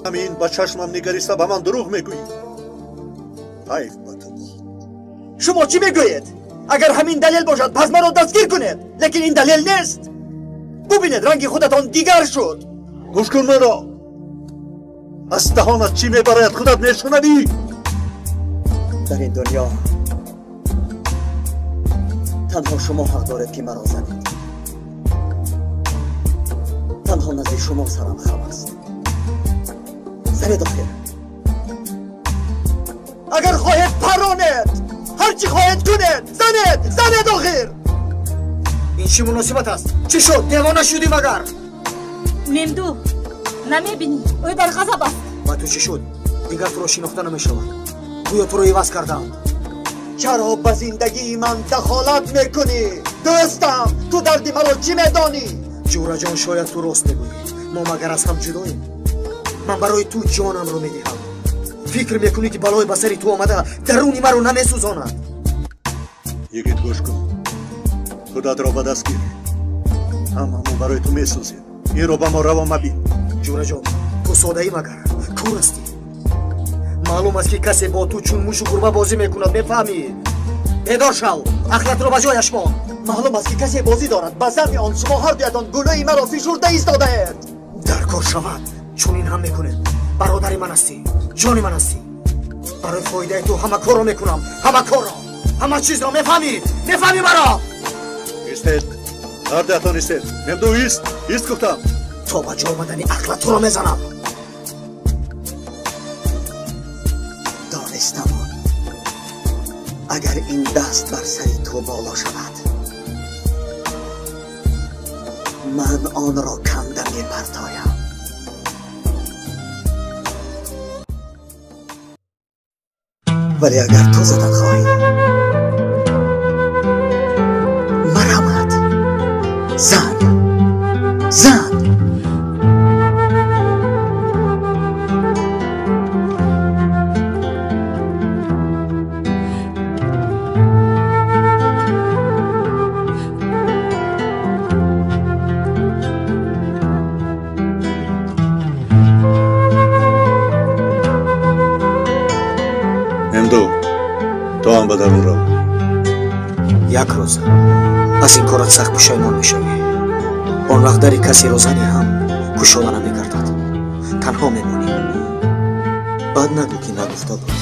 همین با چشمم نگریسته به من دروغ میگویی. حیف با تو. شما چی میگویید؟ اگر همین دلیل باشد پس مرا دستگیر کنید، لیکن این دلیل نیست. ببینید رنگ خودتان دیگر شد. گوش کن مرا. از دهانت چی میبراید خودت میشنوی؟ در این دنیا تنها شما حق دارید که مرا زنید. تنها نزد شما سرم خم است. زنید آخر. اگر خواهید پرانید، هرچی خواهید کنید، زنید آخر. این چی مناسبت است؟ چی شد؟ دیوانه شدی مگر؟ ممدو نمیبینی؟ او در غضب است. و تو چی شد؟ دیگر تو را شناخته نمیشود. گویا تو را عوض کردند. چرا به زندگی من دخالت میکنی؟ دوستم، تو دردی مرا چی میدانی؟ جورا جان شاید تو راست میگویی. ما مگر از هم جداییم؟ من برای تو جانم رو میدهم. فکر میکنی که بلای بسری تو آمده درونی مرا نمیسوزاند؟ یکیت گوش کن. خودت را به دست گیر. هممون برای تو میسوزیم. این رو به ما روا مبین. جورا جان تو ساده ای مگر؟ کور هستی؟ معلوم است که کسی با تو چون موش و گربه بازی میکند. میفهمی؟ بیدار شو، عقلت رو به جایش مان. معلوم است که کسی بازی دارد. به زعم آن شما هر دویتان گلوی مرا فشرده ایستاده اید. در کار شود. چون این هم میکنید. برادری من هستی، جانی من هستی. برای فایده تو همه کار رو میکنم. همه کار رو، همه چیز رو. میفهمی مرا؟ ایستید. هر دویتان ایستید. ممدو ایست گفتم. تا به جا آمدنی عقلت تو رو میزنم. دانستم اگر این دست بر سری تو بالا شود من آن را کنده میپرتایم. ولی اگر تو زدن خواهی مرحمت، زن. تو هم به درون رو. یک روز از این کارت سخت پشیمان میشوی. آن وقت در کسی رو زنی هم گشوده نمیگردد. تنها میمونی. بعد نگو که نگفته بود.